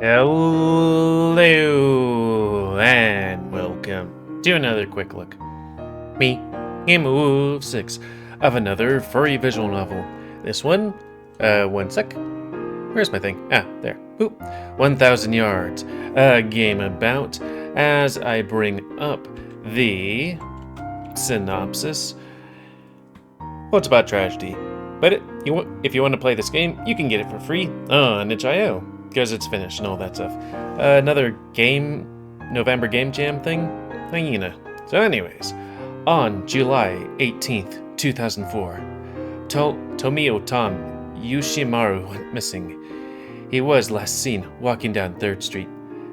Hello and welcome to another quick look. Me, GamerWolfSix, of another furry visual novel. This one sec. Where's my thing? Ah, there. Ooh, 1,000 Yards. A game about, as I bring up the synopsis. Well, it's about tragedy. But if you want to play this game, you can get it for free on itch.io. Because it's finished and all that stuff. Another Novembear Game Jam thing? Hyena. So anyways, on July 18th, 2004, Tomio Yoshimitsu went missing. He was last seen walking down 3rd Street,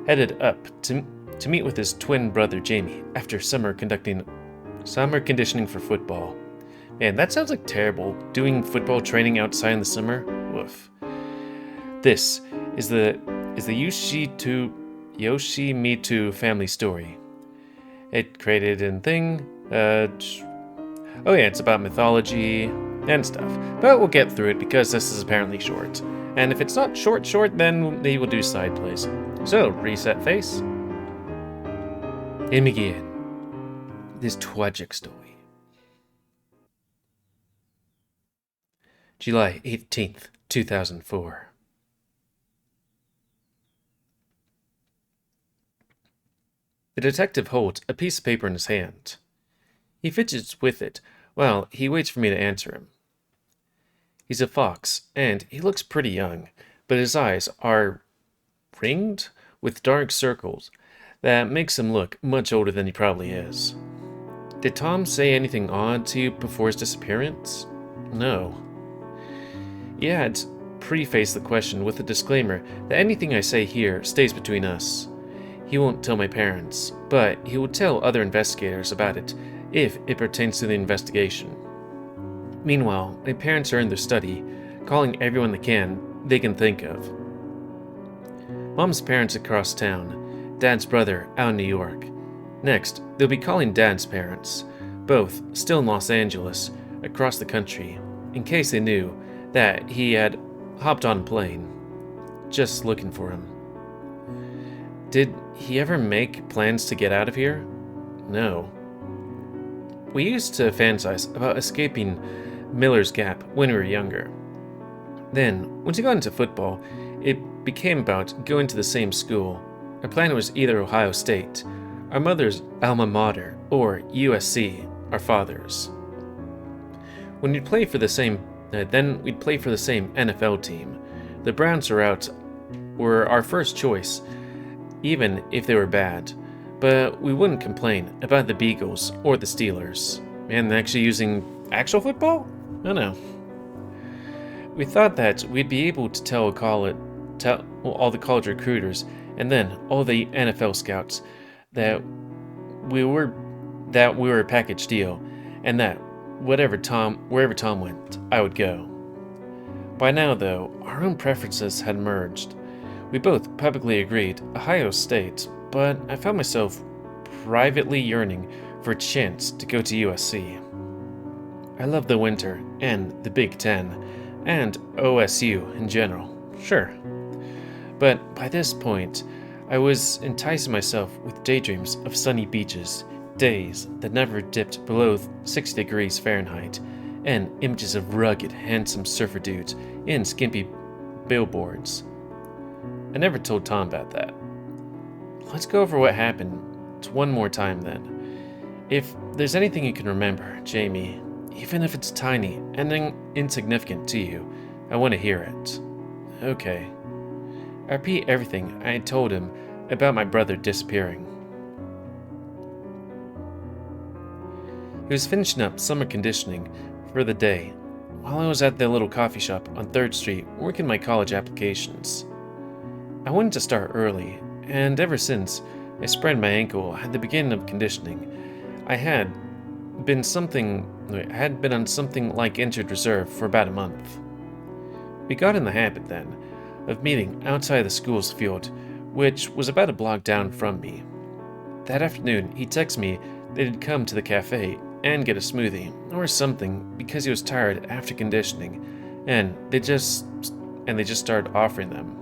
headed up to meet with his twin brother Jamie after summer conditioning for football. Man, that sounds like terrible, doing football training outside in the summer. Woof. This is the Yoshimitsu family story. It created in thing. Oh yeah, it's about mythology and stuff. But we'll get through it because this is apparently short. And if it's not short, then they will do side plays. So reset face. And begin this tragic story. July 18th, 2004. The detective holds a piece of paper in his hand. He fidgets with it while he waits for me to answer him. He's a fox, and he looks pretty young, but his eyes are ringed with dark circles that makes him look much older than he probably is. Did Tom say anything odd to you before his disappearance? No. He had prefaced the question with a disclaimer that anything I say here stays between us. He won't tell my parents, but he will tell other investigators about it if it pertains to the investigation. Meanwhile, my parents are in their study, calling everyone they can think of. Mom's parents across town, Dad's brother out in New York. Next, they'll be calling Dad's parents, both still in Los Angeles, across the country, in case they knew that he had hopped on a plane, just looking for him. Did he ever make plans to get out of here? No. We used to fantasize about escaping Miller's Gap when we were younger. Then, once he got into football, it became about going to the same school. Our plan was either Ohio State, our mother's alma mater, or USC, our father's. When we'd play for the same NFL team. The Browns were our first choice, even if they were bad, but we wouldn't complain about the Beagles or the Steelers. And actually using actual football? I don't know. We thought that we'd be able to tell all the college recruiters and then all the NFL scouts that we were a package deal, and that wherever Tom went, I would go. By now, though, our own preferences had merged. We both publicly agreed Ohio State, but I found myself privately yearning for a chance to go to USC. I love the winter and the Big Ten, and OSU in general, sure. But by this point, I was enticing myself with daydreams of sunny beaches, days that never dipped below 60 degrees Fahrenheit, and images of rugged, handsome surfer dudes in skimpy billboards. I never told Tom about that. Let's go over what happened one more time then. If there's anything you can remember, Jamie, even if it's tiny and insignificant to you, I want to hear it. Okay. I repeat everything I had told him about my brother disappearing. He was finishing up summer conditioning for the day while I was at the little coffee shop on 3rd Street working my college applications. I wanted to start early, and ever since I sprained my ankle at the beginning of conditioning, I had been on something like injured reserve for about a month. We got in the habit then of meeting outside the school's field, which was about a block down from me. That afternoon, he texted me that he'd come to the cafe and get a smoothie or something because he was tired after conditioning, and they just started offering them.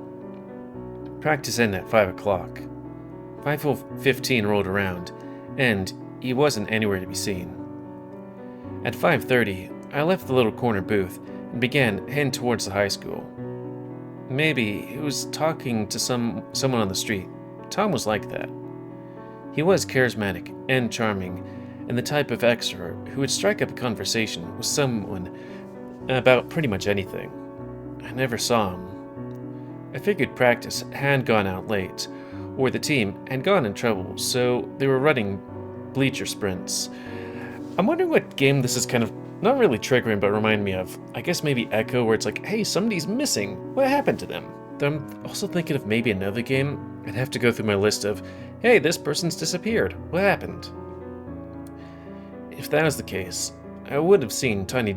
Practice ended at 5 o'clock. 5:15 rolled around, and he wasn't anywhere to be seen. At 5:30, I left the little corner booth and began heading towards the high school. Maybe he was talking to someone on the street. Tom was like that. He was charismatic and charming, and the type of extrovert who would strike up a conversation with someone about pretty much anything. I never saw him. I figured practice had gone out late, or the team had gotten in trouble, so they were running bleacher sprints. I'm wondering what game this is kind of not really triggering, but remind me of. I guess maybe Echo, where it's like, hey, somebody's missing. What happened to them? Though I'm also thinking of maybe another game. I'd have to go through my list of, hey, this person's disappeared. What happened? If that was the case, I would have seen tiny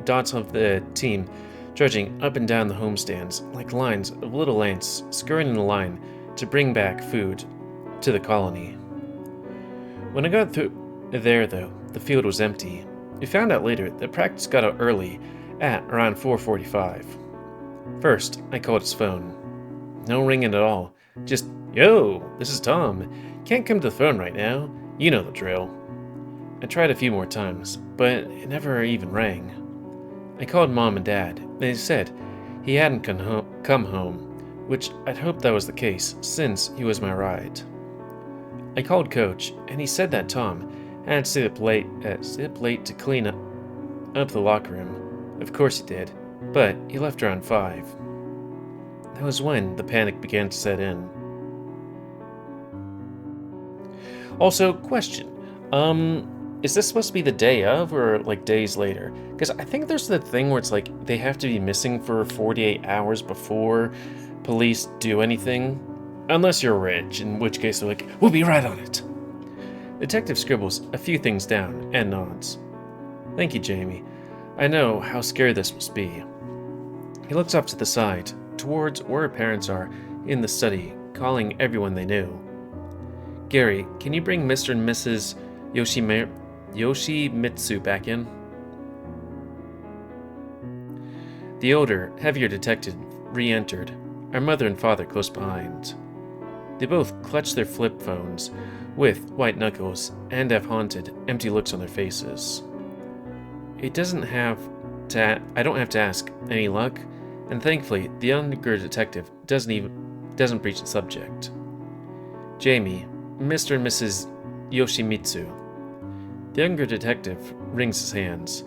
dots of the team trudging up and down the homestands like lines of little ants scurrying in a line to bring back food to the colony. When I got through there, though, the field was empty. We found out later that practice got out early at around 4:45. First, I called his phone. No ringing at all. Just, yo, this is Tom. Can't come to the phone right now. You know the drill. I tried a few more times, but it never even rang. I called Mom and Dad, and they said he hadn't come home, which I'd hoped that was the case, since he was my ride. I called Coach, and he said that Tom had stayed up late to clean up the locker room. Of course he did, but he left around 5. That was when the panic began to set in. Also, question. Is this supposed to be the day of, or like days later? Because I think there's the thing where it's like they have to be missing for 48 hours before police do anything. Unless you're rich, in which case they're like, we'll be right on it. Detective scribbles a few things down and nods. Thank you, Jamie. I know how scary this must be. He looks up to the side, towards where her parents are in the study, calling everyone they knew. Gary, can you bring Mr. and Mrs. Yoshimitsu back in? The older, heavier detective re-entered, our mother and father close behind. They both clutch their flip phones with white knuckles and have haunted, empty looks on their faces. I don't have to ask. Any luck? And thankfully, the younger detective doesn't breach the subject. Jamie, Mr. and Mrs. Yoshimitsu. The younger detective wrings his hands.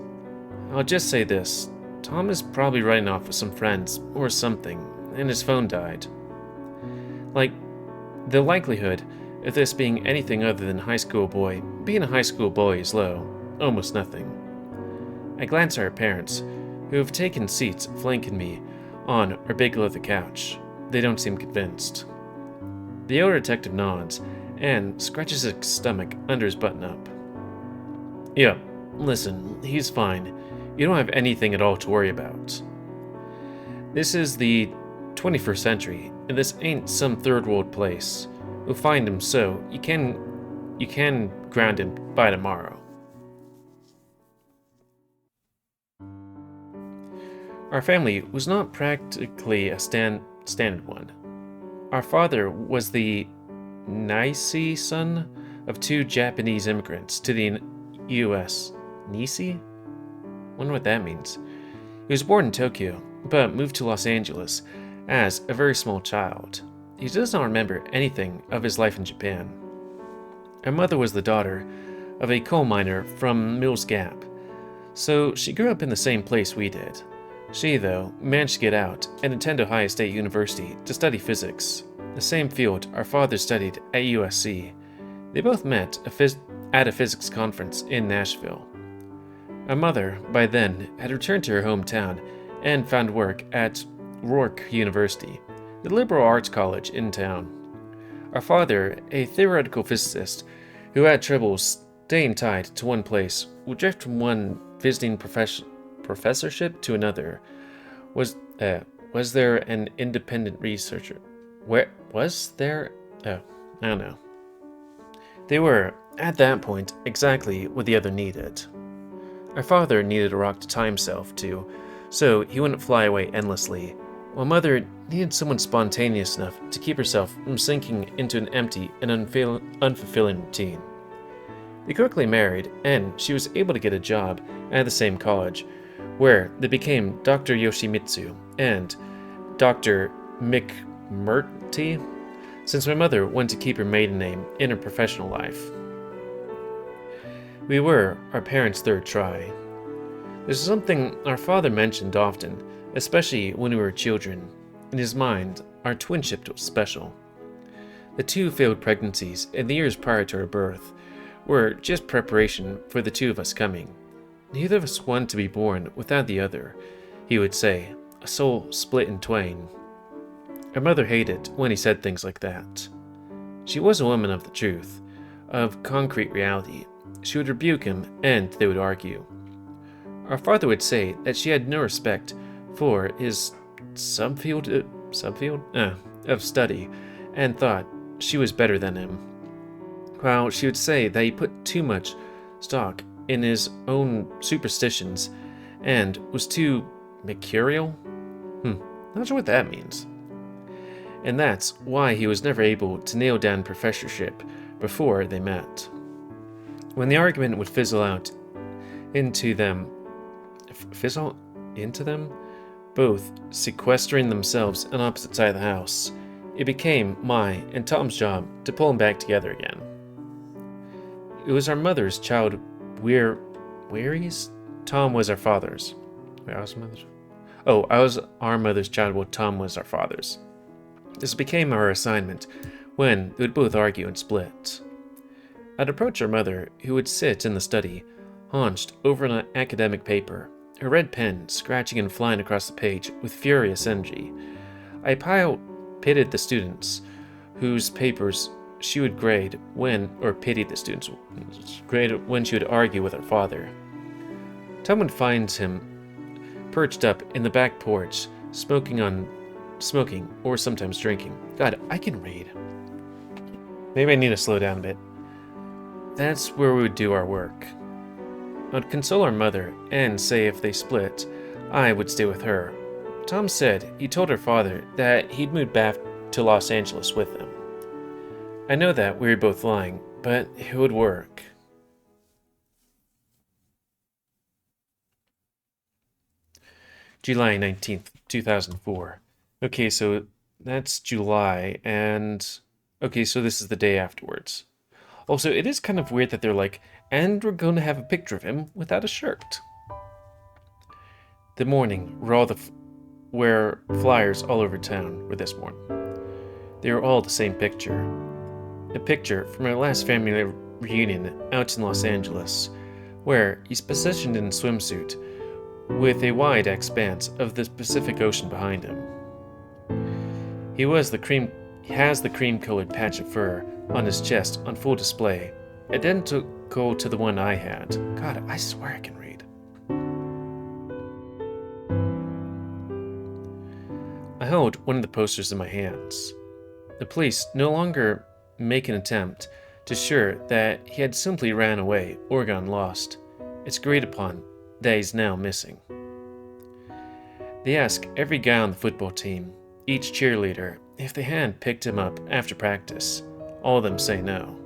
I'll just say this. Tom is probably running off with some friends or something, and his phone died. Like, the likelihood of this being anything other than being a high school boy is low, almost nothing. I glance at our parents, who have taken seats flanking me on our big leather couch. They don't seem convinced. The older detective nods and scratches his stomach under his button-up. Yeah, listen, he's fine. You don't have anything at all to worry about. This is the 21st century, and this ain't some third world place. We'll find him, so you can ground him by tomorrow. Our family was not practically a standard one. Our father was the Nisei son of 2 Japanese immigrants to the U.S. Nisei? Wonder what that means. He was born in Tokyo, but moved to Los Angeles as a very small child. He does not remember anything of his life in Japan. Our mother was the daughter of a coal miner from Mills Gap, so she grew up in the same place we did. She, though, managed to get out and attend Ohio State University to study physics, the same field our father studied at USC. They both met at a physics conference in Nashville. Our mother, by then, had returned to her hometown and found work at Rourke University, the liberal arts college in town. Our father, a theoretical physicist who had trouble staying tied to one place, would drift from one visiting professorship to another. Was there an independent researcher? Where was there? Oh, I don't know. They were, at that point, exactly what the other needed. Our father needed a rock to tie himself to, so he wouldn't fly away endlessly, while Mother needed someone spontaneous enough to keep herself from sinking into an empty and unfulfilling routine. They quickly married, and she was able to get a job at the same college, where they became Dr. Yoshimitsu and Dr. McMurty, since my mother wanted to keep her maiden name in her professional life. We were our parents' third try. This is something our father mentioned often, especially when we were children. In his mind, our twinship was special. The 2 failed pregnancies in the years prior to our birth were just preparation for the 2 of us coming. Neither of us wanted to be born without the other, he would say, a soul split in twain. Our mother hated when he said things like that. She was a woman of the truth, of concrete reality. She would rebuke him, and they would argue. Our father would say that she had no respect for his subfield of study, and thought she was better than him, while she would say that he put too much stock in his own superstitions and was too mercurial. Not sure what that means. And that's why he was never able to nail down professorship before they met. When the argument would fizzle into them, both sequestering themselves on opposite side of the house, it became my and Tom's job to pull them back together again. It was our mother's child wearies? Tom was our father's. Wait, I was mother's. Oh, I was our mother's child while Tom was our father's. This became our assignment when they would both argue and split. I'd approach our mother, who would sit in the study, hunched over an academic paper, her red pen scratching and flying across the page with furious energy. I pitted the students whose papers she would grade pitied the students grade when she would argue with her father. Tom would find him perched up in the back porch, smoking or sometimes drinking. God, I can read. Maybe I need to slow down a bit. That's where we would do our work. I would console our mother and say if they split, I would stay with her. Tom said he told her father that he'd moved back to Los Angeles with them. I know that we were both lying, but it would work. July 19th, 2004. Okay, so that's July, and okay, so this is the day afterwards. Also, it is kind of weird that they're like, and we're going to have a picture of him without a shirt. The morning where flyers all over town were this morning. They were all the same picture. A picture from our last family reunion out in Los Angeles, where he's positioned in a swimsuit with a wide expanse of the Pacific Ocean behind him. He has the cream-colored patch of fur on his chest on full display, identical to the one I had. God, I swear I can read. I held one of the posters in my hands. The police no longer make an attempt to assure that he had simply ran away or gone lost. It's agreed upon that he's now missing. They ask every guy on the football team, each cheerleader, if they had picked him up after practice. All of them say no.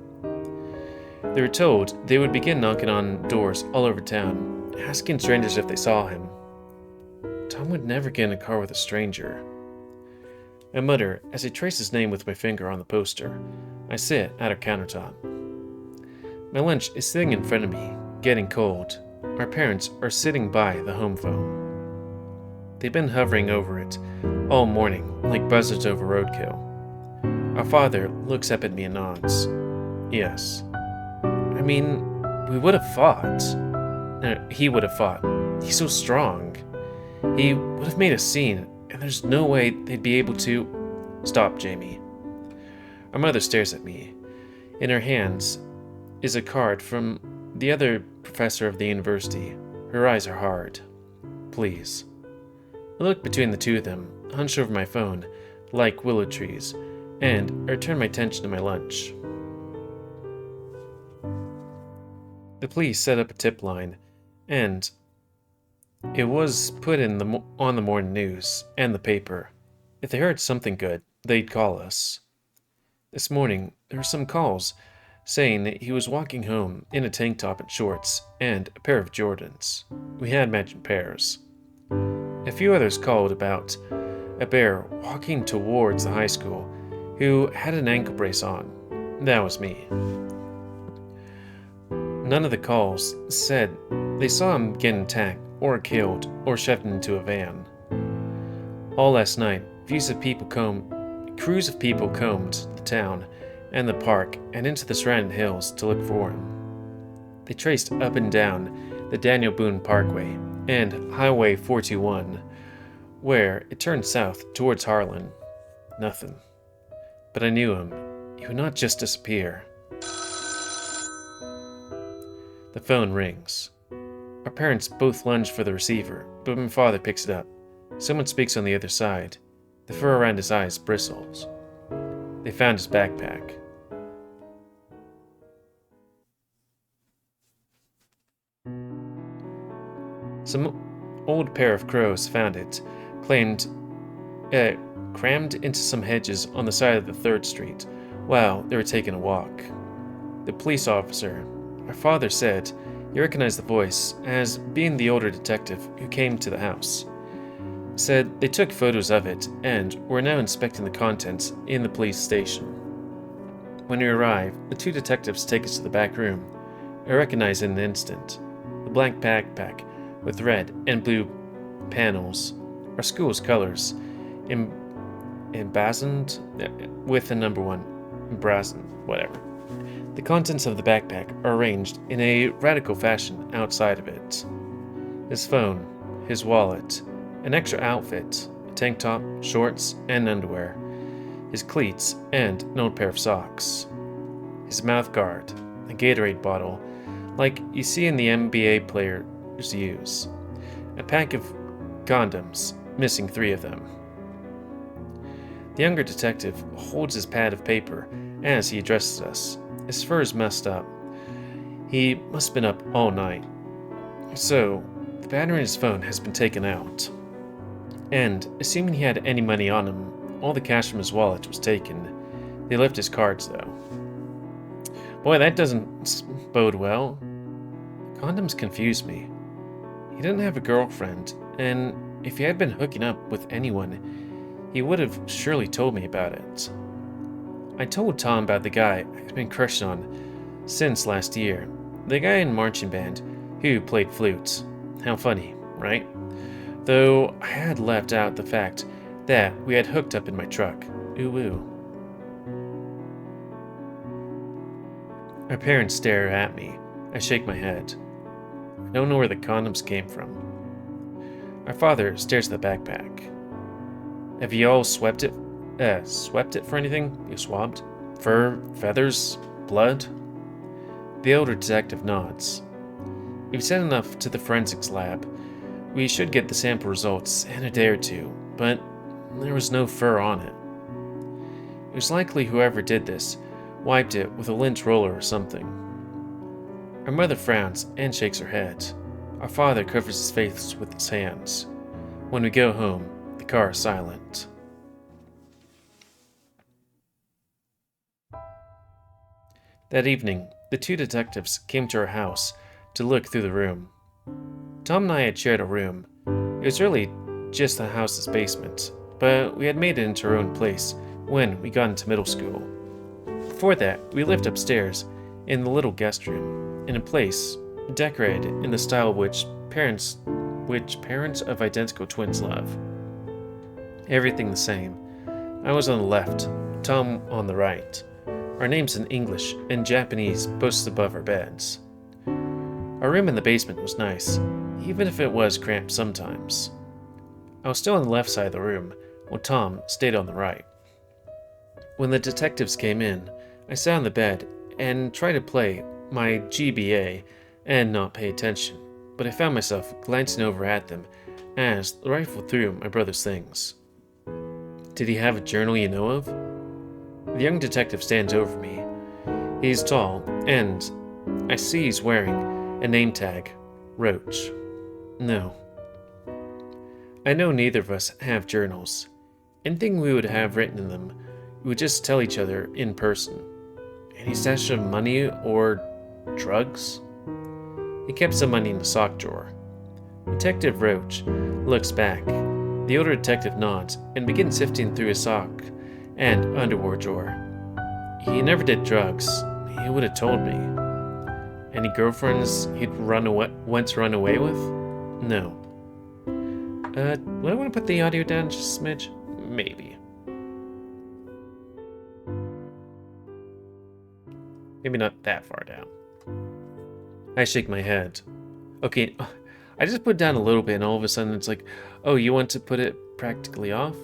They were told they would begin knocking on doors all over town, asking strangers if they saw him. Tom would never get in a car with a stranger. I mutter as I trace his name with my finger on the poster. I sit at our countertop. My lunch is sitting in front of me, getting cold. Our parents are sitting by the home phone. They've been hovering over it all morning like buzzards over roadkill. Our father looks up at me and nods. Yes. I mean, we would have fought. He would have fought. He's so strong. He would have made a scene, and there's no way they'd be able to... Stop, Jamie. Our mother stares at me. In her hands is a card from the other professor of the university. Her eyes are hard. Please. I look between the two of them, hunched over my phone, like willow trees, and I return my attention to my lunch. The police set up a tip line, and it was put on the morning news and the paper. If they heard something good, they'd call us. This morning, there were some calls saying that he was walking home in a tank top and shorts and a pair of Jordans. We had matching pairs. A few others called about a bear walking towards the high school who had an ankle brace on. That was me. None of the calls said they saw him getting attacked or killed or shoved into a van. All last night, crews of people combed the town and the park and into the surrounding hills to look for him. They traced up and down the Daniel Boone Parkway and Highway 421, where it turned south towards Harlan. Nothing. But I knew him. He would not just disappear. The phone rings. Our parents both lunge for the receiver, but my father picks it up. Someone speaks on the other side. The fur around his eyes bristles. They found his backpack. Some old pair of crows found it, crammed into some hedges on the side of the 3rd Street while they were taking a walk. The police officer, our father, said he recognized the voice as being the older detective who came to the house. Said they took photos of it and were now inspecting the contents in the police station. When we arrive, the 2 detectives take us to the back room. I recognize in an instant the black backpack with red and blue panels, our school's colors, emblazoned with a number 1, emblazoned, whatever. The contents of the backpack are arranged in a radical fashion outside of it. His phone, his wallet, an extra outfit, a tank top, shorts, and underwear, his cleats, and an old pair of socks. His mouth guard, a Gatorade bottle, like you see in the NBA players use. A pack of condoms, missing 3 of them. The younger detective holds his pad of paper as he addresses us. His fur is messed up. He must have been up all night. So, the battery in his phone has been taken out. And, assuming he had any money on him, all the cash from his wallet was taken. They left his cards, though. Boy, that doesn't bode well. Condoms confuse me. He didn't have a girlfriend, and if he had been hooking up with anyone, he would have surely told me about it. I told Tom about the guy I'd been crushed on since last year. The guy in marching band who played flutes. How funny, right? Though I had left out the fact that we had hooked up in my truck. Ooh woo. My parents stare at me. I shake my head. I don't know where the condoms came from. Our father stares at the backpack. Have you all swept it for anything? You swabbed? Fur, feathers, blood? The older detective nods. We've sent enough to the forensics lab. We should get the sample results in a day or 2, but there was no fur on it. It was likely whoever did this wiped it with a lint roller or something. Our mother frowns and shakes her head. Our father covers his face with his hands. When we go home, the car is silent. That evening, the 2 detectives came to our house to look through the room. Tom and I had shared a room. It was really just the house's basement, but we had made it into our own place when we got into middle school. Before that, we lived upstairs in the little guest room, in a place decorated in the style which parents of identical twins love. Everything the same. I was on the left, Tom on the right. Our names in English and Japanese posted above our beds. Our room in the basement was nice, even if it was cramped sometimes. I was still on the left side of the room, while Tom stayed on the right. When the detectives came in, I sat on the bed and tried to play my GBA and not pay attention, but I found myself glancing over at them as I rifled through my brother's things. Did he have a journal you know of? The young detective stands over me. He's tall, and I see he's wearing a name tag, Roach. No. I know neither of us have journals. Anything we would have written in them, we would just tell each other in person. Any stash of money or drugs? He kept some money in the sock drawer. Detective Roach looks back. The older detective nods and begins sifting through his sock and underwear drawer. He never did drugs. He would have told me. Any girlfriends he'd once run away with? No. Would I want to put the audio down just a smidge? Maybe. Maybe not that far down. I shake my head. Okay, I just put it down a little bit and all of a sudden it's like, oh, you want to put it practically off?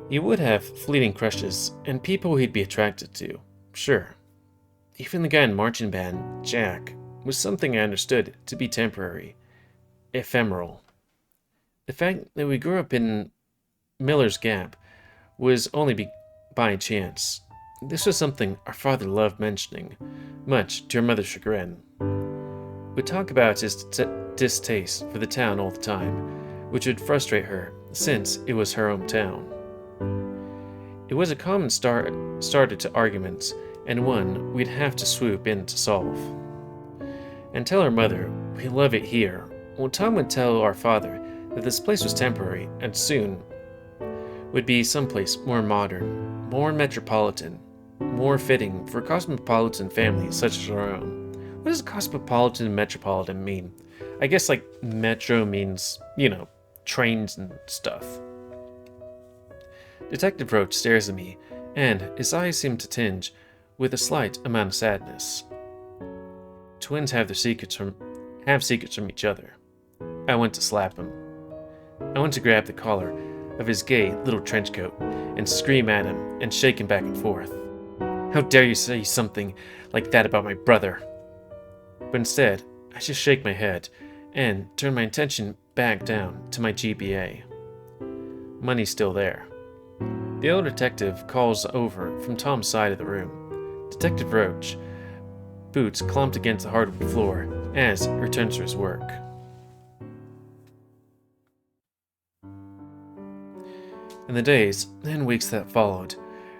You would have fleeting crushes and people he'd be attracted to, sure. Even the guy in marching band, Jack, was something I understood to be temporary, ephemeral. The fact that we grew up in Miller's Gap was only by chance. This was something our father loved mentioning, much to her mother's chagrin. We'd talk about his distaste for the town all the time, which would frustrate her, since it was her hometown. It was a common starter to arguments, and one we'd have to swoop in to solve. And tell our mother, we love it here, while Tom would tell our father that this place was temporary, and soon would be someplace more modern, more metropolitan, more fitting for a cosmopolitan family such as our own. What does cosmopolitan and metropolitan mean? I guess like metro means, trains and stuff. Detective Roach stares at me, and his eyes seem to tinge with a slight amount of sadness. Twins have secrets from each other. I went to slap him. I went to grab the collar of his gay little trench coat and scream at him and shake him back and forth. How dare you say something like that about my brother? But instead, I just shake my head and turn my attention back down to my GBA. Money's still there. The older detective calls over from Tom's side of the room. Detective Roach, boots clumped against the hardwood floor as he returns to his work. In the days and weeks that followed,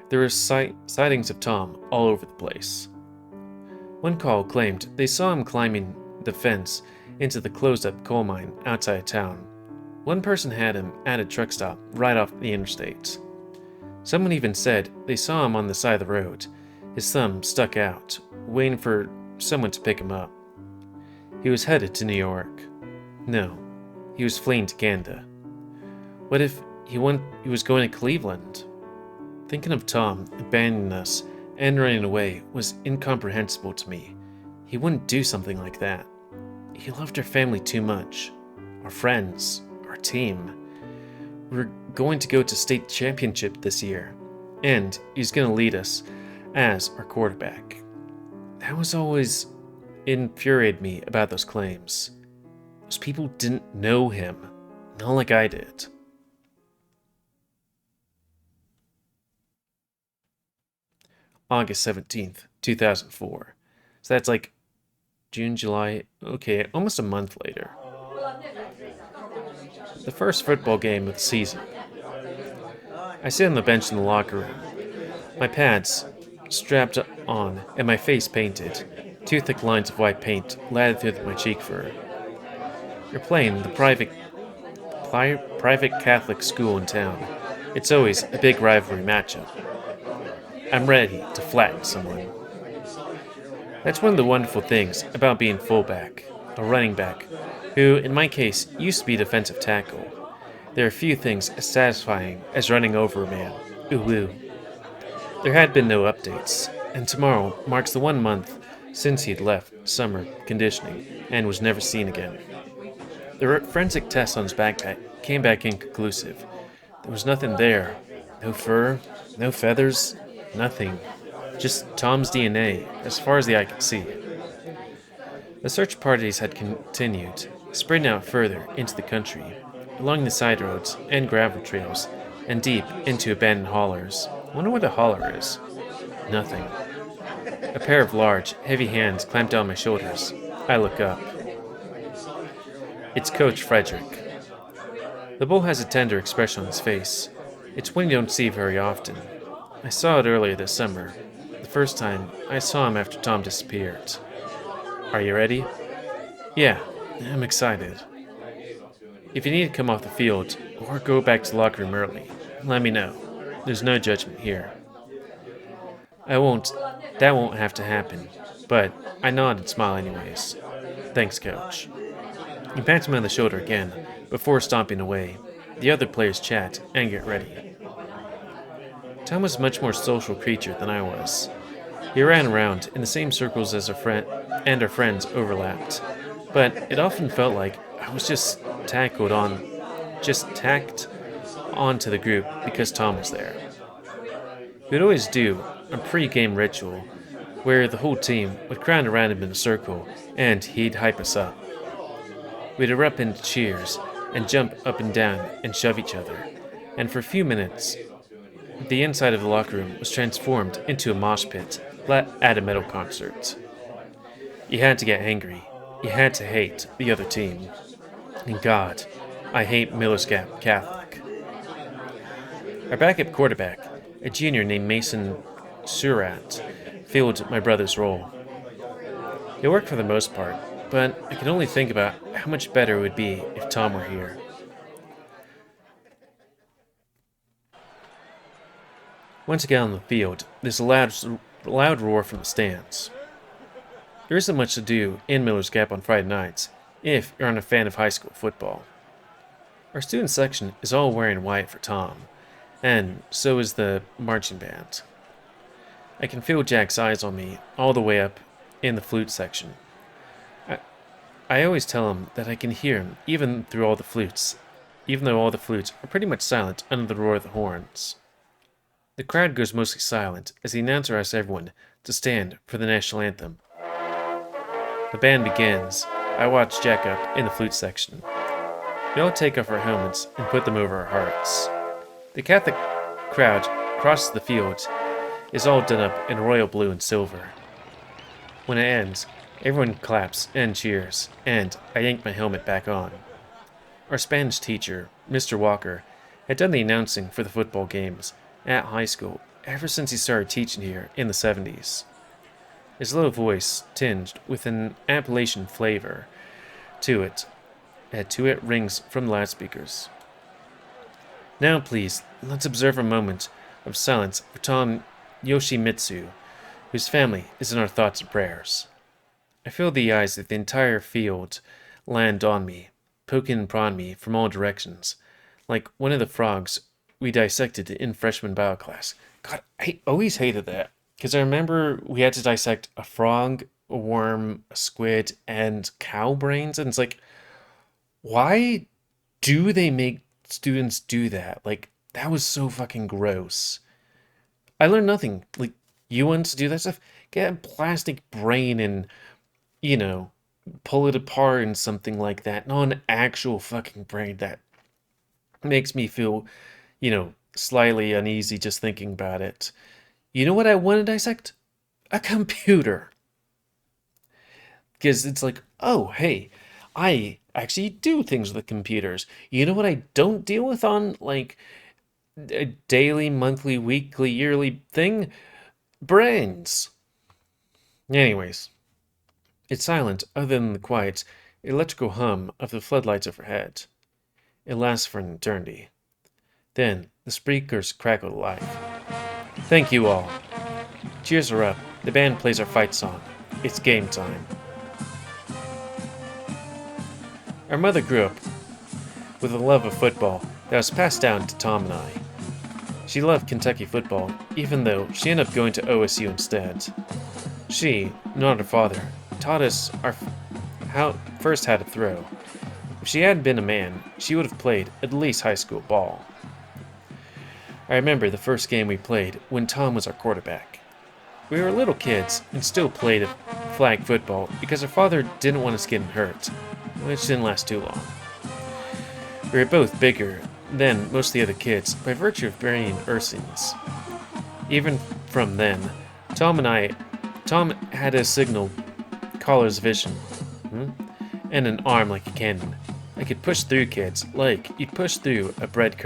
there were sightings of Tom all over the place. One call claimed they saw him climbing the fence into the closed-up coal mine outside of town. One person had him at a truck stop right off the interstate. Someone even said they saw him on the side of the road, his thumb stuck out, waiting for someone to pick him up. He was headed to New York. No, he was fleeing to Canada. What if he was going to Cleveland? Thinking of Tom abandoning us and running away was incomprehensible to me. He wouldn't do something like that. He loved our family too much. Our friends, our team. We were going to go to state championship this year, and he's going to lead us as our quarterback. That was always infuriated me about those claims. Those people didn't know him, not like I did. August 17th, 2004. So that's like June, July, okay, almost a month later. The first football game of the season. I sit on the bench in the locker room, my pads strapped on and my face painted, two thick lines of white paint lathered through my cheek fur. You're playing the private Catholic school in town. It's always a big rivalry matchup. I'm ready to flatten someone. That's one of the wonderful things about being fullback, a running back, who in my case used to be defensive tackle. There are few things as satisfying as running over a man. Ooh ooh. There had been no updates, and tomorrow marks the 1 month since he had left summer conditioning and was never seen again. The forensic test on his backpack came back inconclusive. There was nothing there. No fur, no feathers, nothing. Just Tom's DNA, as far as the eye could see. The search parties had continued, spreading out further into the country, along the side roads and gravel trails, and deep into abandoned hollers. I wonder what a holler is. Nothing. A pair of large, heavy hands clamped down my shoulders. I look up. It's Coach Frederick. The bull has a tender expression on his face. It's one you don't see very often. I saw it earlier this summer, the first time I saw him after Tom disappeared. Are you ready? Yeah, I'm excited. If you need to come off the field or go back to the locker room early, let me know. There's no judgment here. I won't, that won't have to happen, but I nod and smile anyways. Thanks, coach. He pats me on the shoulder again, before stomping away. The other players chat and get ready. Tom was a much more social creature than I was. He ran around in the same circles as our friends overlapped, but it often felt like I was just tacked onto the group because Tom was there. We'd always do a pre-game ritual where the whole team would crowd around him in a circle and he'd hype us up. We'd erupt into cheers and jump up and down and shove each other, and for a few minutes, the inside of the locker room was transformed into a mosh pit at a metal concert. You had to get angry. You had to hate the other team. And God, I hate Miller's Gap Catholic. Our backup quarterback, a junior named Mason Surratt, filled my brother's role. He worked for the most part, but I could only think about how much better it would be if Tom were here. Once again on the field, there's a loud roar from the stands. There isn't much to do in Miller's Gap on Friday nights, if you're not a fan of high school football. Our student section is all wearing white for Tom, and so is the marching band. I can feel Jack's eyes on me all the way up in the flute section. I always tell him that I can hear him even though all the flutes are pretty much silent under the roar of the horns. The crowd goes mostly silent as the announcer asks everyone to stand for the national anthem. The band begins. I watch Jack up in the flute section. We all take off our helmets and put them over our hearts. The Catholic crowd crosses the field, is all done up in royal blue and silver. When it ends, everyone claps and cheers, and I yank my helmet back on. Our Spanish teacher, Mr. Walker, had done the announcing for the football games at high school ever since he started teaching here in the 70s. His low voice tinged with an Appalachian flavor to it rings from the loudspeakers. Now please, let's observe a moment of silence for Tom Yoshimitsu, whose family is in our thoughts and prayers. I feel the eyes of the entire field land on me, poking and prodding me from all directions, like one of the frogs we dissected in freshman bio class. God, I always hated that, because I remember we had to dissect a frog, a worm, a squid, and cow brains, and it's like, why do they make students do that? Like, that was so fucking gross. I learned nothing. Like, you want to do that stuff? Get a plastic brain and, pull it apart and something like that. Not an actual fucking brain. That makes me feel, slightly uneasy just thinking about it. You know what I want to dissect? A computer. Because it's like, oh, hey, I actually do things with computers. You know what I don't deal with on, like, a daily, monthly, weekly, yearly thing? Brains. Anyways, it's silent other than the quiet, electrical hum of the floodlights overhead. It lasts for an eternity. Then, the speakers crackle to life. Thank you all. Cheers are up. The band plays our fight song. It's game time. Our mother grew up with a love of football that was passed down to Tom and I. She loved Kentucky football, even though she ended up going to OSU instead. She, not her father, taught us first how to throw. If she hadn't been a man, she would have played at least high school ball. I remember the first game we played when Tom was our quarterback. We were little kids and still played flag football because our father didn't want us getting hurt, which didn't last too long. We were both bigger than most of the other kids by virtue of being Ursines. Even from then, Tom had a signal caller's vision, and an arm like a cannon. I could push through kids like you'd push through a bead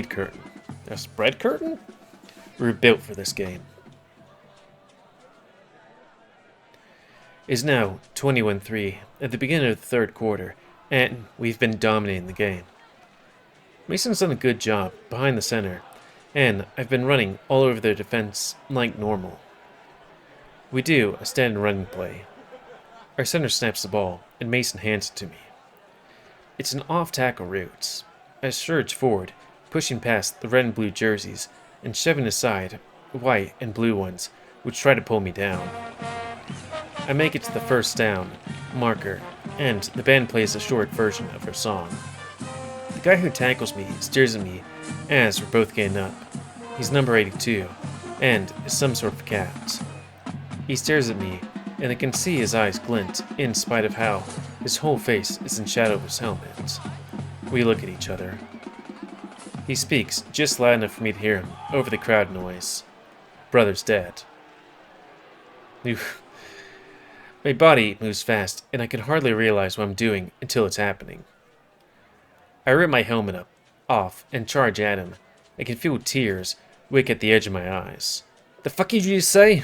curtain. That's bread curtain? We were built for this game. It's now 21-3 at the beginning of the third quarter, and we've been dominating the game. Mason's done a good job behind the center, and I've been running all over their defense like normal. We do a standard running play. Our center snaps the ball, and Mason hands it to me. It's an off-tackle route. I surge forward, pushing past the red and blue jerseys, and shoving aside white and blue ones, which try to pull me down. I make it to the first down marker, and the band plays a short version of their song. The guy who tackles me stares at me as we're both getting up. He's number 82, and is some sort of cat. He stares at me, and I can see his eyes glint in spite of how his whole face is in shadow of his helmet. We look at each other. He speaks just loud enough for me to hear him over the crowd noise. Brother's dead. My body moves fast, and I can hardly realize what I'm doing until it's happening. I rip my helmet off and charge at him. I can feel tears wick at the edge of my eyes. The fuck did you say?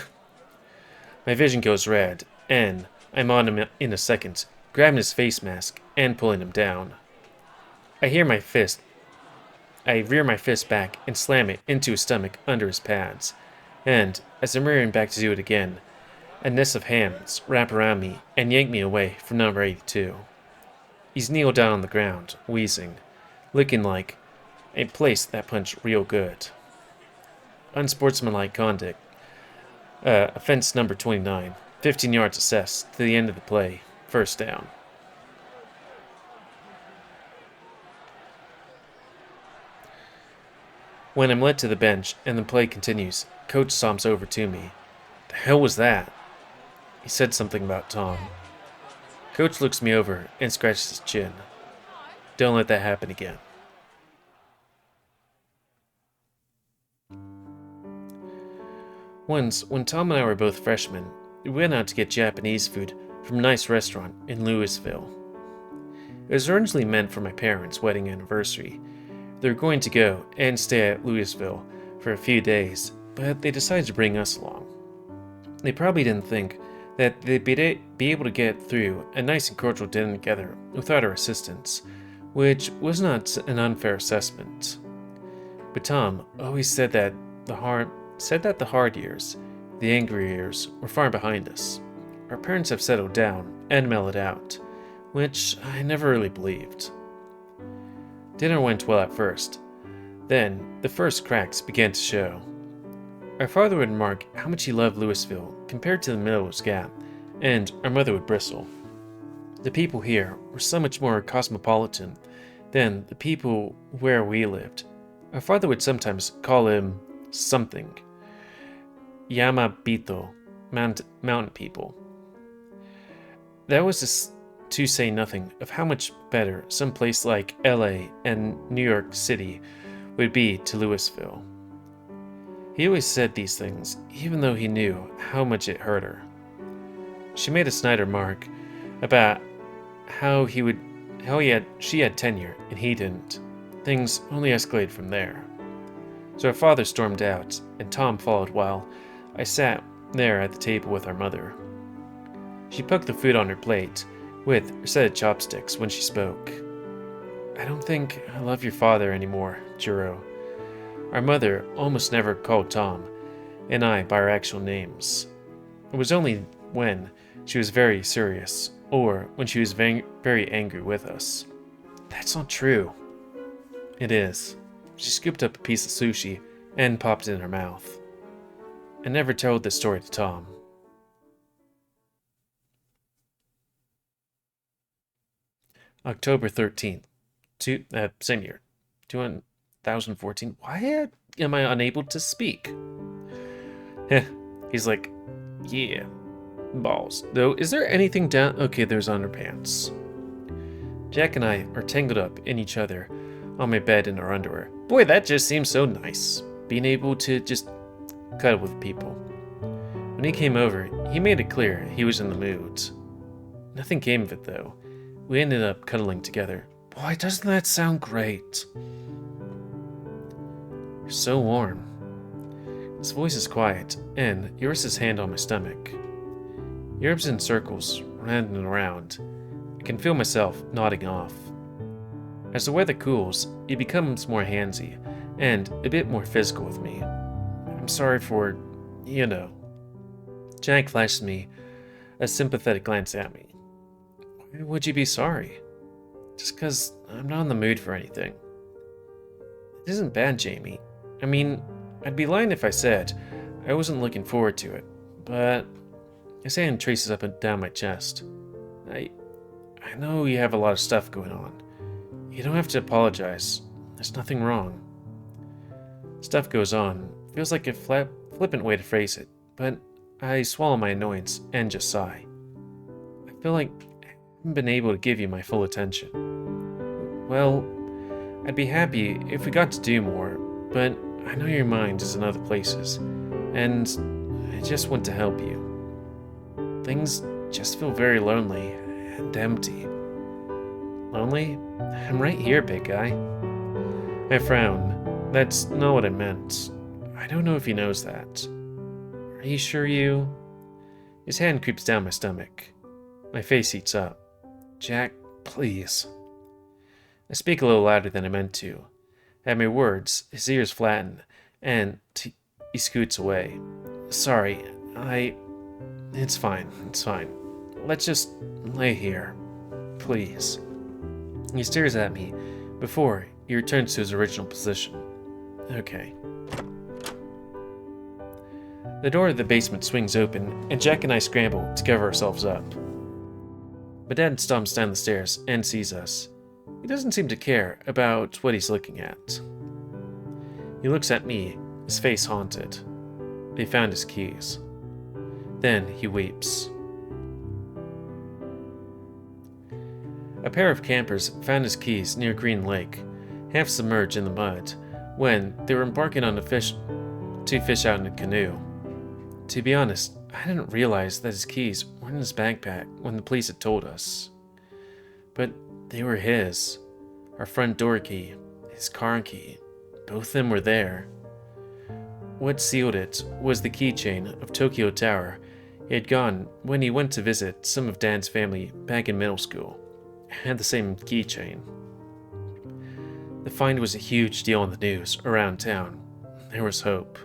My vision goes red, and I'm on him in a second, grabbing his face mask and pulling him down. I rear my fist back and slam it into his stomach under his pads, and as I'm rearing back to do it again, a nest of hands wrap around me and yank me away from number 82. He's kneeled down on the ground, wheezing, looking like I placed that punch real good. Unsportsmanlike conduct. Offense number 29. 15 yards assessed to the end of the play. First down. When I'm led to the bench and the play continues, Coach stomps over to me. The hell was that? He said something about Tom. Coach looks me over and scratches his chin. Don't let that happen again. Once, when Tom and I were both freshmen, we went out to get Japanese food from a nice restaurant in Louisville. It was originally meant for my parents' wedding anniversary. They were going to go and stay at Louisville for a few days, but they decided to bring us along. They probably didn't think that they'd be able to get through a nice and cordial dinner together without our assistance, which was not an unfair assessment. But Tom always said that the hard years, the angry years, were far behind us. Our parents have settled down and mellowed out, which I never really believed. Dinner went well at first. Then, the first cracks began to show. Our father would remark how much he loved Louisville compared to the Middle's Gap, and our mother would bristle. The people here were so much more cosmopolitan than the people where we lived. Our father would sometimes call him something. Yamabito, mountain people. That was to say nothing of how much better some place like LA and New York City would be to Louisville. He always said these things, even though he knew how much it hurt her. She made a snide remark about how she had tenure and he didn't. Things only escalated from there. So our father stormed out, and Tom followed while I sat there at the table with our mother. She poked the food on her plate with her set of chopsticks when she spoke. I don't think I love your father anymore, Jiro. Our mother almost never called Tom and I by our actual names. It was only when she was very serious or when she was very angry with us. That's not true. It is. She scooped up a piece of sushi and popped it in her mouth. I never told this story to Tom. October 13th. Same year. 2014. Why am I unable to speak? He's like, yeah, balls. Though, is there anything down? Okay, there's underpants. Jack and I are tangled up in each other on my bed in our underwear. Boy, that just seems so nice. Being able to just cuddle with people. When he came over, he made it clear he was in the mood. Nothing came of it, though. We ended up cuddling together Boy, doesn't that sound great? You're so warm. His voice is quiet, and he rests his hand on my stomach. He rubs in circles, round and around. I can feel myself nodding off. As the weather cools, he becomes more handsy, and a bit more physical with me. I'm sorry for, you know. Jack flashes me a sympathetic glance at me. Why would you be sorry? Just 'cause I'm not in the mood for anything. It isn't bad, Jamie. I mean, I'd be lying if I said I wasn't looking forward to it, but his hand traces up and down my chest. I know you have a lot of stuff going on. You don't have to apologize. There's nothing wrong. Stuff goes on. Feels like a flippant way to phrase it, but I swallow my annoyance and just sigh. I feel like I haven't been able to give you my full attention. Well, I'd be happy if we got to do more, but I know your mind is in other places, and I just want to help you. Things just feel very lonely and empty. Lonely? I'm right here, big guy. I frown. That's not what I meant. I don't know if he knows that. Are you sure you... His hand creeps down my stomach. My face heats up. Jack, please. I speak a little louder than I meant to. At my words, his ears flatten, and he scoots away. Sorry, It's fine, it's fine. Let's just lay here. Please. He stares at me before he returns to his original position. Okay. The door of the basement swings open, and Jack and I scramble to cover ourselves up. My dad stomps down the stairs and sees us. He doesn't seem to care about what he's looking at. He looks at me, his face haunted. They found his keys. Then he weeps. A pair of campers found his keys near Green Lake, half submerged in the mud, when they were embarking on to fish out in a canoe. To be honest, I didn't realize that his keys weren't in his backpack when the police had told us. But they were his. Our front door key, his car key, both of them were there. What sealed it was the keychain of Tokyo Tower he had gotten when he went to visit some of Dan's family back in middle school. It had the same keychain. The find was a huge deal in the news around town. There was hope.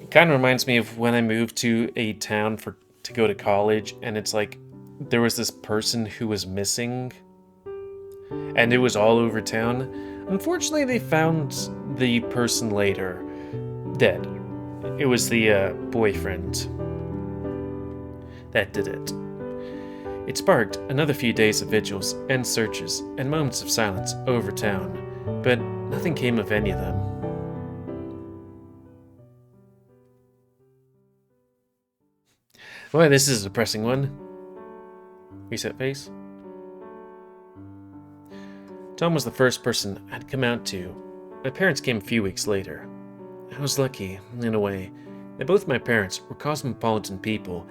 It kind of reminds me of when I moved to a town to go to college, and it's like there was this person who was missing, and it was all over town. Unfortunately, they found the person later, dead. It was the boyfriend that did it. It sparked another few days of vigils and searches and moments of silence over town, but nothing came of any of them. Boy, this is a depressing one. Reset face. Tom was the first person I'd come out to. My parents came a few weeks later. I was lucky, in a way, that both my parents were cosmopolitan people,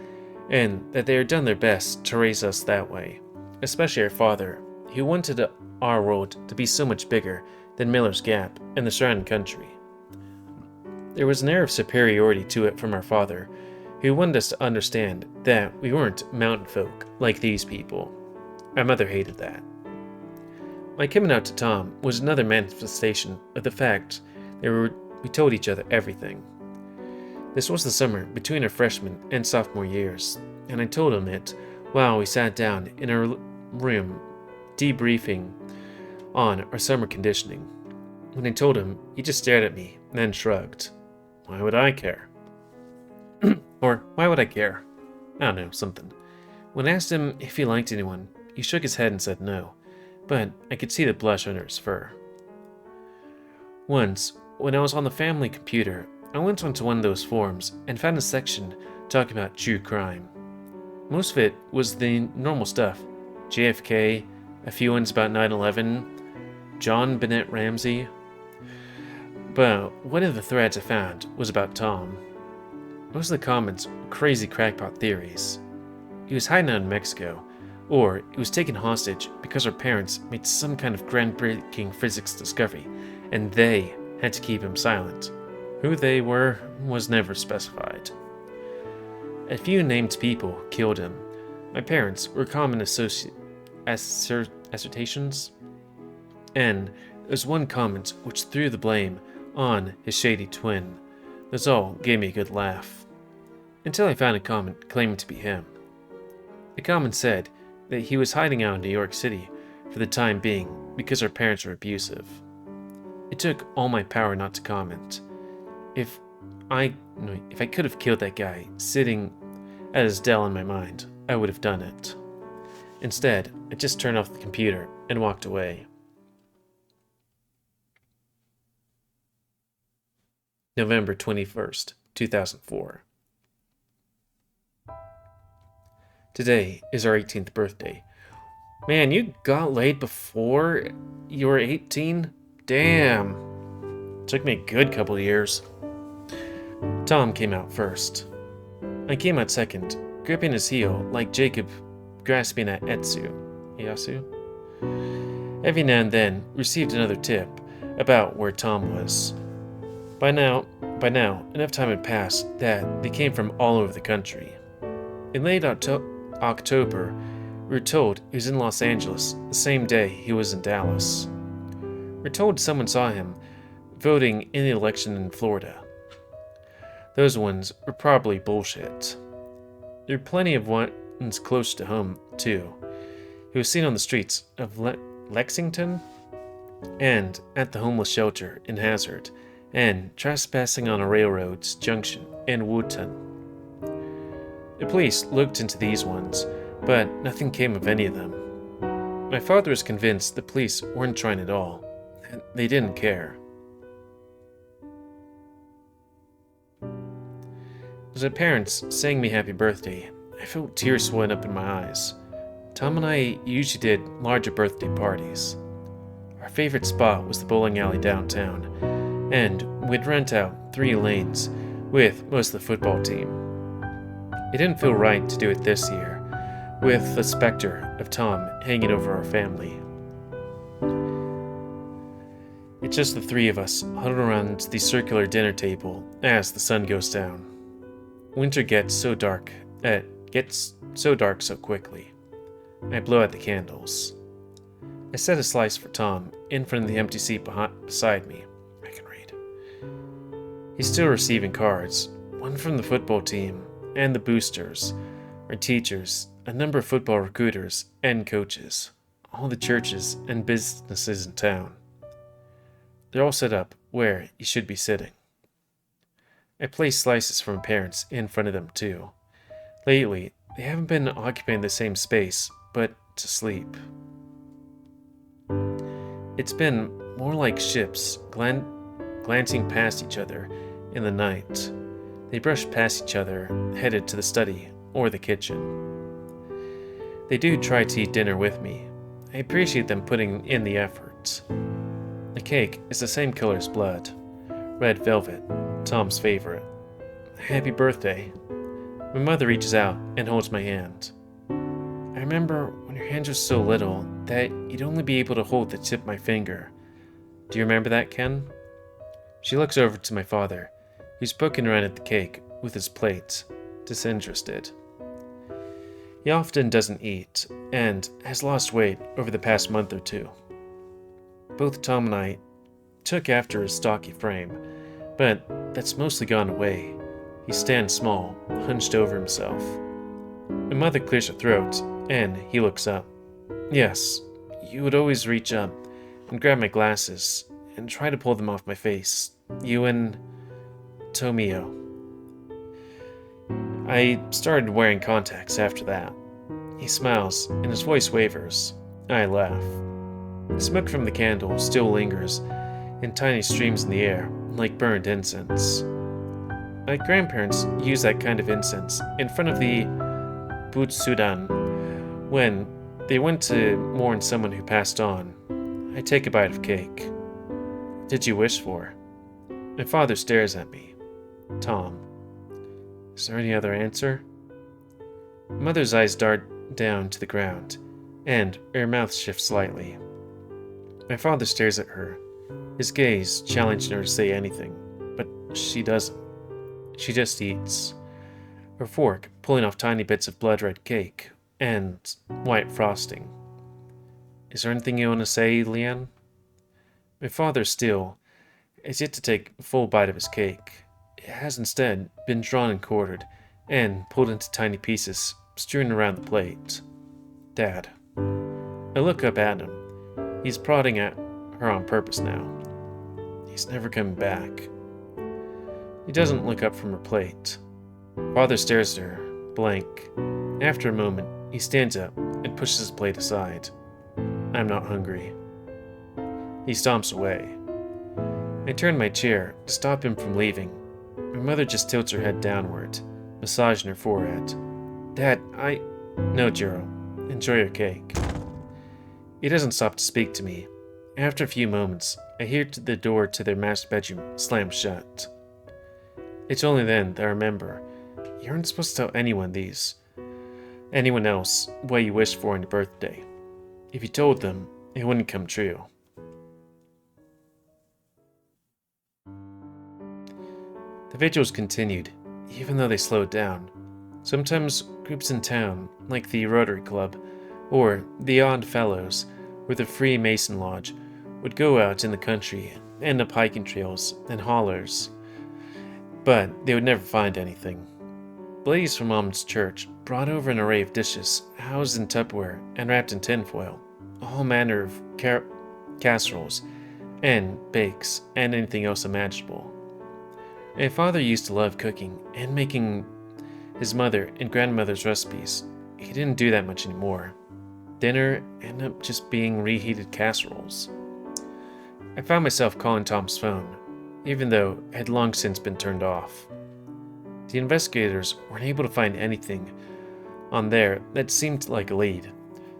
and that they had done their best to raise us that way, especially our father, who wanted our world to be so much bigger than Miller's Gap and the surrounding country. There was an air of superiority to it from our father, who wanted us to understand that we weren't mountain folk like these people. My mother hated that. My coming out to Tom was another manifestation of the fact that we told each other everything. This was the summer between our freshman and sophomore years, and I told him it while we sat down in our room debriefing on our summer conditioning. When I told him, he just stared at me and then shrugged. Why would I care? Or, why would I care? I don't know, something. When I asked him if he liked anyone, he shook his head and said no, but I could see the blush under his fur. Once, when I was on the family computer, I went onto one of those forums and found a section talking about true crime. Most of it was the normal stuff. JFK, a few ones about 9/11, John Bennett Ramsey. But one of the threads I found was about Tom. Most of the comments were crazy crackpot theories. He was hiding out in Mexico, or it was taken hostage because her parents made some kind of groundbreaking physics discovery, and they had to keep him silent. Who they were was never specified. A few named people killed him. My parents were common assertions, and there's one comment which threw the blame on his shady twin. This all gave me a good laugh, until I found a comment claiming to be him. The comment said that he was hiding out in New York City for the time being because our parents were abusive. It took all my power not to comment. If I could have killed that guy sitting at his Dell in my mind, I would have done it. Instead, I just turned off the computer and walked away. November 21st, 2004. Today is our 18th birthday. Man, you got laid before you were 18? Damn. Took me a good couple of years. Tom came out first. I came out second, gripping his heel like Jacob grasping at Yasu. Every now and then received another tip about where Tom was. By now, enough time had passed that they came from all over the country. In late October, we were told he was in Los Angeles the same day he was in Dallas. We were told someone saw him voting in the election in Florida. Those ones were probably bullshit. There were plenty of ones close to home, too. He was seen on the streets of Lexington and at the homeless shelter in Hazard, and trespassing on a railroad's junction in Wootton. The police looked into these ones, but nothing came of any of them. My father was convinced the police weren't trying at all. They didn't care. As my parents sang me happy birthday, I felt tears swelling up in my eyes. Tom and I usually did larger birthday parties. Our favorite spot was the bowling alley downtown, and we'd rent out 3 lanes with most of the football team. It didn't feel right to do it this year, with the specter of Tom hanging over our family. It's just the 3 of us huddled around the circular dinner table as the sun goes down. Winter gets so dark so quickly. I blow out the candles. I set a slice for Tom in front of the empty seat beside me. I can read. He's still receiving cards, one from the football team and the boosters, our teachers, a number of football recruiters and coaches, all the churches and businesses in town. They're all set up where he should be sitting. I place slices from parents in front of them too. Lately, they haven't been occupying the same space, but to sleep. It's been more like ships glancing past each other in the night. They brush past each other, headed to the study or the kitchen. They do try to eat dinner with me. I appreciate them putting in the effort. The cake is the same color as blood. Red velvet, Tom's favorite. Happy birthday. My mother reaches out and holds my hand. I remember when your hands were so little that you'd only be able to hold the tip of my finger. Do you remember that, Ken? She looks over to my father, who's poking around at the cake with his plate, disinterested. He often doesn't eat, and has lost weight over the past month or 2. Both Tom and I took after his stocky frame, but that's mostly gone away. He stands small, hunched over himself. My mother clears her throat, and he looks up. Yes, you would always reach up and grab my glasses and try to pull them off my face. You and Tomio. I started wearing contacts after that. He smiles, and his voice wavers. I laugh. The smoke from the candle still lingers in tiny streams in the air, like burned incense. My grandparents used that kind of incense in front of the Butsudan when they went to mourn someone who passed on. I take a bite of cake. What did you wish for? My father stares at me. Tom. Is there any other answer? Mother's eyes dart down to the ground, and her mouth shifts slightly. My father stares at her, his gaze challenging her to say anything, but she doesn't. She just eats. Her fork pulling off tiny bits of blood-red cake and white frosting. Is there anything you want to say, Leanne? My father still has yet to take a full bite of his cake. It has instead been drawn and quartered, and pulled into tiny pieces, strewn around the plate. Dad. I look up at him. He's prodding at her on purpose now. He's never coming back. He doesn't look up from her plate. Father stares at her, blank. After a moment, he stands up and pushes his plate aside. I'm not hungry. He stomps away. I turn my chair to stop him from leaving. My mother just tilts her head downward, massaging her forehead. Dad, No, Jiro. Enjoy your cake. He doesn't stop to speak to me. After a few moments, I hear the door to their master bedroom slam shut. It's only then that I remember, you aren't supposed to tell anyone else what you wished for on your birthday. If you told them, it wouldn't come true. The vigils continued, even though they slowed down. Sometimes groups in town, like the Rotary Club, or the Odd Fellows, or the Freemason Lodge, would go out in the country, end up hiking trails and hollers, but they would never find anything. Ladies from Mom's church brought over an array of dishes, housed in Tupperware and wrapped in tinfoil, all manner of casseroles, and bakes, and anything else imaginable. My father used to love cooking and making his mother and grandmother's recipes. He didn't do that much anymore. Dinner ended up just being reheated casseroles. I found myself calling Tom's phone, even though it had long since been turned off. The investigators weren't able to find anything on there that seemed like a lead,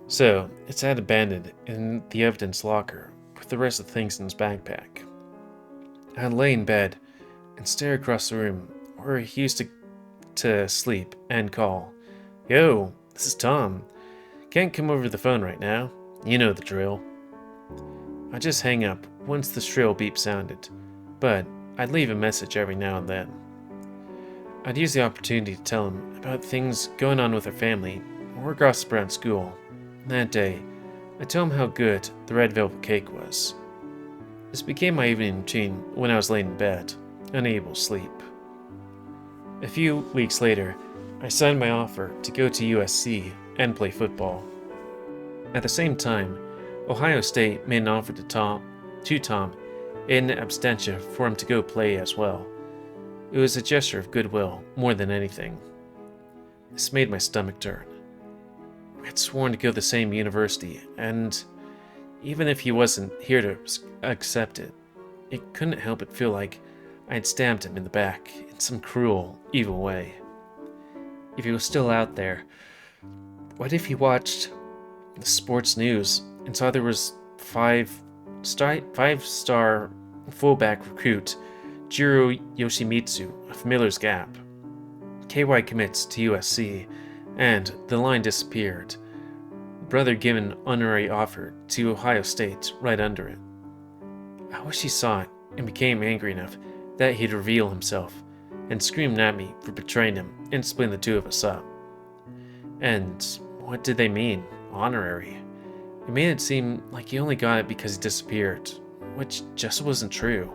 so it sat abandoned in the evidence locker with the rest of the things in his backpack. I'd lay in bed and stare across the room where he used to sleep and call, "Yo, this is Tom. Can't come over the phone right now. You know the drill." I'd just hang up once the shrill beep sounded, but I'd leave a message every now and then. I'd use the opportunity to tell him about things going on with our family or gossip around school. That day, I'd tell him how good the red velvet cake was. This became my evening routine when I was laying in bed, unable to sleep. A few weeks later, I signed my offer to go to USC and play football. At the same time, Ohio State made an offer to Tom in absentia for him to go play as well. It was a gesture of goodwill more than anything. This made my stomach turn. I had sworn to go to the same university, and even if he wasn't here to accept it, it couldn't help but feel like I had stabbed him in the back in some cruel, evil way. If he was still out there, what if he watched the sports news and saw there was five-star fullback recruit Jiro Yoshimitsu of Miller's Gap. KY commits to USC, and the line disappeared. Brother given honorary offer to Ohio State right under it. I wish he saw it and became angry enough that he'd reveal himself and scream at me for betraying him and splitting the two of us up. And what did they mean, honorary? It made it seem like he only got it because he disappeared, which just wasn't true.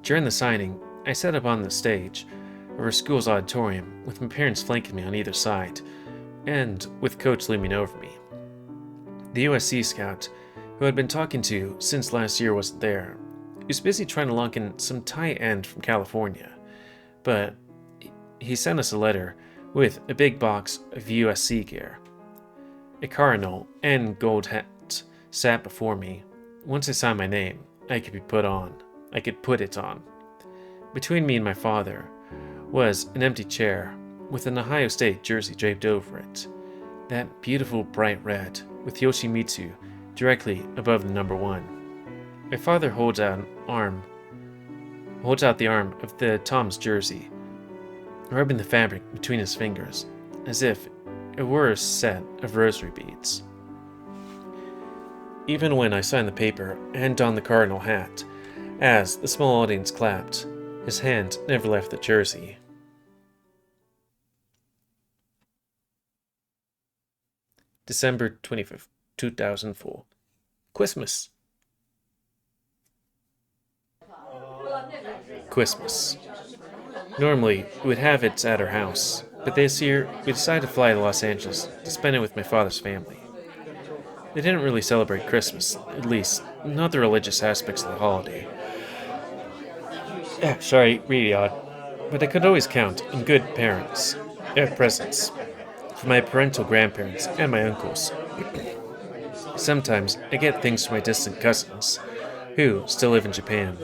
During the signing, I sat up on the stage of our school's auditorium with my parents flanking me on either side, and with Coach looming over me. The USC scout, who I'd been talking to since last year, wasn't there. He was busy trying to lock in some tight end from California, but he sent us a letter with a big box of USC gear. A cardinal and gold hat sat before me. Once I signed my name, I could put it on. Between me and my father was an empty chair with an Ohio State jersey draped over it. That beautiful bright red with Yoshimitsu directly above the number 1. My father holds out the arm of Tom's jersey, rubbing the fabric between his fingers, as if it wore a set of rosary beads. Even when I signed the paper and donned the cardinal hat, as the small audience clapped, his hand never left the jersey. December 25th, 2004. Christmas. Christmas. Normally, we would have it at our house, but this year, we decided to fly to Los Angeles to spend it with my father's family. They didn't really celebrate Christmas, at least, not the religious aspects of the holiday. Sorry, really odd. But I could always count on good presents, from my parental grandparents and my uncles. Sometimes I get things from my distant cousins, who still live in Japan.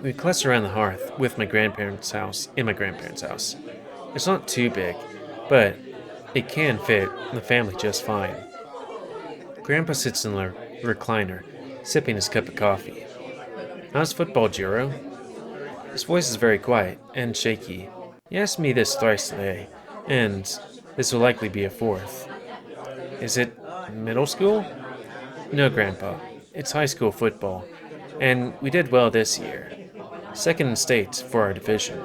We cluster around the hearth with my grandparents' house in my grandparents' house. It's not too big, but it can fit the family just fine. Grandpa sits in the recliner, sipping his cup of coffee. How's football, Jiro? His voice is very quiet and shaky. He asked me this thrice today, and this will likely be a fourth. Is it middle school? No, Grandpa. It's high school football, and we did well this year. Second in state for our division.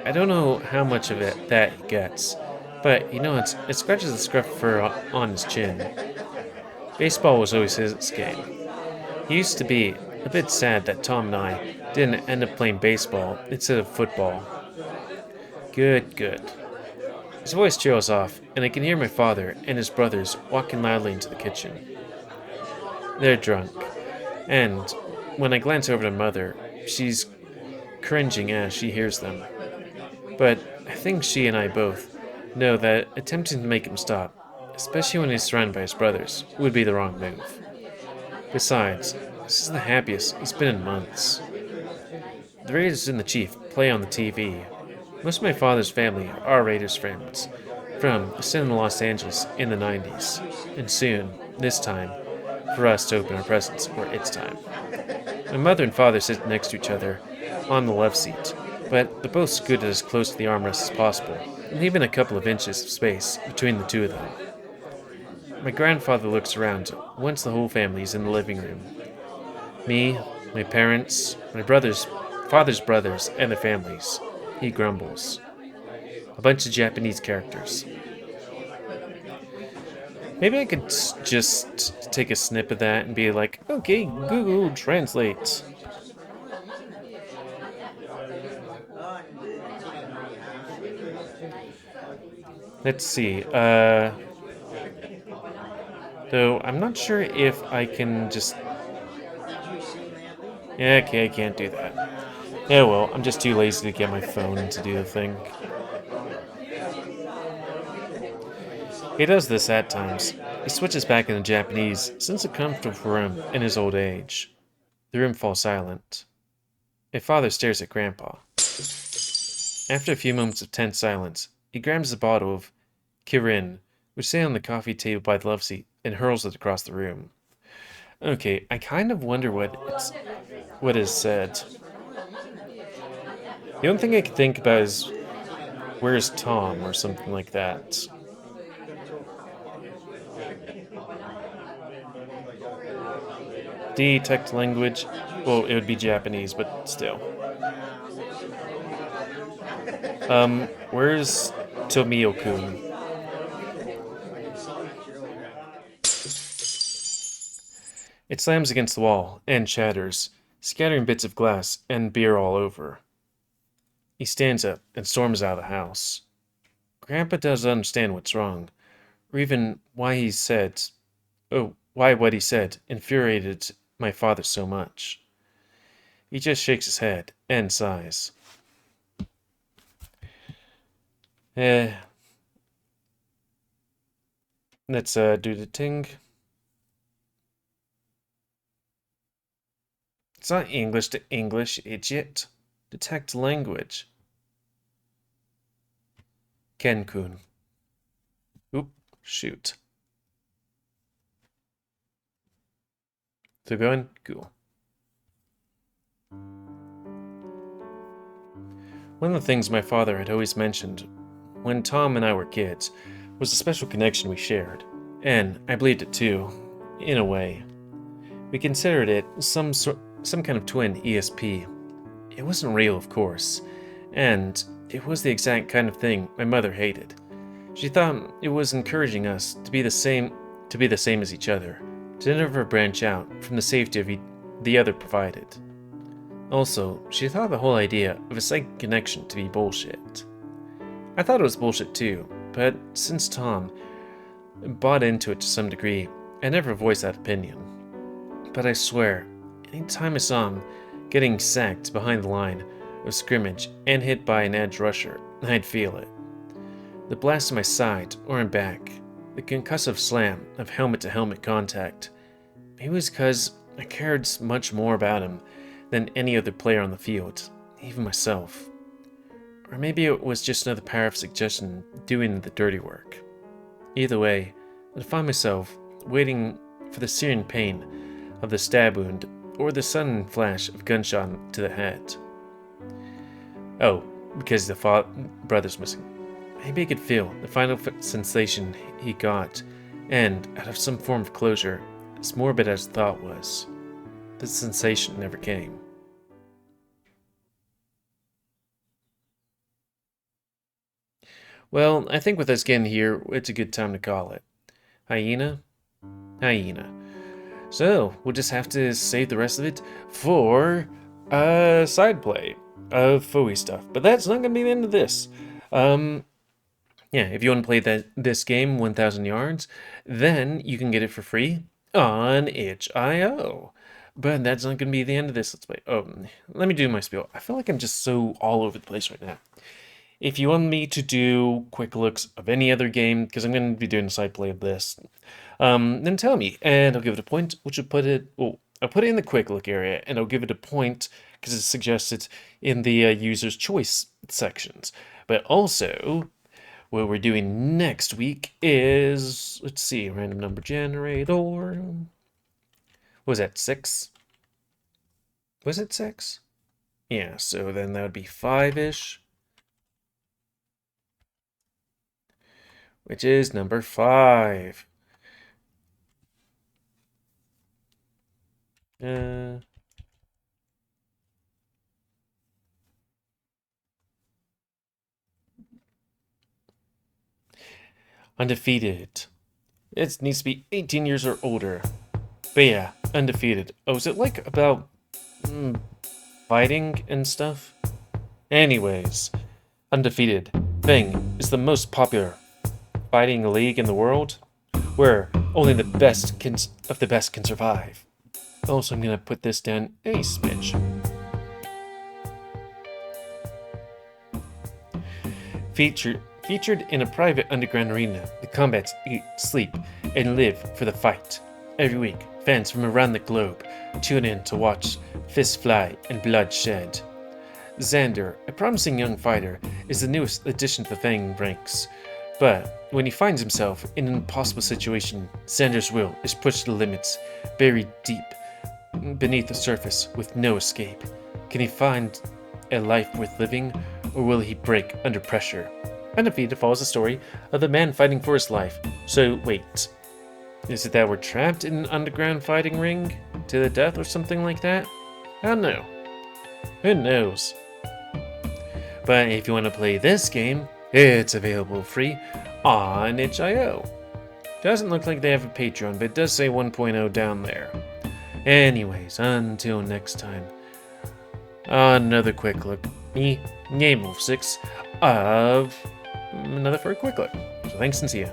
I don't know how much of it that he gets, but it scratches the scruff fur on his chin. Baseball was always his game. He used to be a bit sad that Tom and I didn't end up playing baseball instead of football. Good, good. His voice trails off, and I can hear my father and his brothers walking loudly into the kitchen. They're drunk, and when I glance over to Mother, she's cringing as she hears them. But I think she and I both know that attempting to make him stop, especially when he's surrounded by his brothers, would be the wrong move. Besides, this is the happiest he's been in months. The Raiders and the Chief play on the TV. Most of my father's family are Raiders fans, from in Los Angeles in the 90s, and soon, this time, for us to open our presents, or it's time. My mother and father sit next to each other on the love seat, but they're both scooted as close to the armrest as possible, leaving a couple of inches of space between the two of them. My grandfather looks around once the whole family is in the living room. Me, my parents, my father's brothers, and their families. He grumbles. A bunch of Japanese characters. Maybe I could just take a snip of that and be like, okay, Google Translate. Let's see, though I'm not sure if I can just... Yeah, okay, I can't do that. Yeah, well, I'm just too lazy to get my phone to do the thing. He does this at times. He switches back into Japanese since it's comfortable for him in his old age. The room falls silent. My father stares at Grandpa. After a few moments of tense silence, he grabs a bottle of Kirin, which sat on the coffee table by the love seat, and hurls it across the room. Okay, I kind of wonder what is said. The only thing I can think about is, where's Tom, or something like that. Detect language. Well, it would be Japanese, but still. Where's Tomio-kun? It slams against the wall and shatters, scattering bits of glass and beer all over. He stands up and storms out of the house. Grandpa doesn't understand what's wrong, or even why what he said infuriated my father so much. He just shakes his head and sighs. Let's do the thing. It's not English to English, idiot. Detect language. Ken-kun. Oop, shoot. Still going? Cool. One of the things my father had always mentioned when Tom and I were kids was a special connection we shared, and I believed it too, in a way. We considered it some kind of twin ESP. It wasn't real, of course, and it was the exact kind of thing my mother hated. She thought it was encouraging us to be the same as each other, to never branch out from the safety of the other provided. Also, she thought the whole idea of a psychic connection to be bullshit. I thought it was bullshit too, but since Tom bought into it to some degree, I never voiced that opinion. But I swear, anytime I saw him getting sacked behind the line of scrimmage and hit by an edge rusher, I'd feel it. The blast in my side or in back, the concussive slam of helmet-to-helmet contact. Maybe it was because I cared much more about him than any other player on the field, even myself. Or maybe it was just another power of suggestion doing the dirty work. Either way, I'd find myself waiting for the searing pain of the stab wound or the sudden flash of gunshot to the head. Oh, because the brother's missing. Maybe I could feel the final sensation he got, and out of some form of closure, as morbid as the thought was, the sensation never came. Well, I think with us getting here, it's a good time to call it. Hyena? Hyena. So, we'll just have to save the rest of it for side play of fooey stuff. But that's not going to be the end of this. Yeah, if you want to play this game, 1000 Yards, then you can get it for free on itch.io. But that's not going to be the end of this Let's Play. Oh, let me do my spiel. I feel like I'm just so all over the place right now. If you want me to do quick looks of any other game, because I'm going to be doing a side play of this, then tell me, and I'll give it a point, which will put it... Oh, I'll put it in the quick look area, and I'll give it a point, because it's suggested in the user's choice sections. But also, what we're doing next week is... Let's see, random number generator... What was that, 6? Was it 6? Yeah, so then that would be 5-ish. Which is number 5. Undefeated. It needs to be 18 years or older. But yeah, undefeated. Oh, is it like about fighting and stuff? Anyways, undefeated thing is the most popular fighting league in the world, where only the best of the best can survive. Also, I'm gonna put this down a smidge. Featured in a private underground arena, the combats eat, sleep, and live for the fight. Every week, fans from around the globe tune in to watch fists fly and blood shed. Xander, a promising young fighter, is the newest addition to the Fang ranks. But when he finds himself in an impossible situation, Xander's will is pushed to the limits, buried deep beneath the surface with no escape. Can he find a life worth living, or will he break under pressure? Undefeated follows the story of the man fighting for his life. So wait, is it that we're trapped in an underground fighting ring to the death or something like that? I don't know. Who knows? But if you want to play this game, it's available free on itch.io. Doesn't look like they have a Patreon, but it does say 1.0 down there. Anyways, until next time, another quick look. Me, GamerWolfSix, of another for a quick look. So thanks and see ya.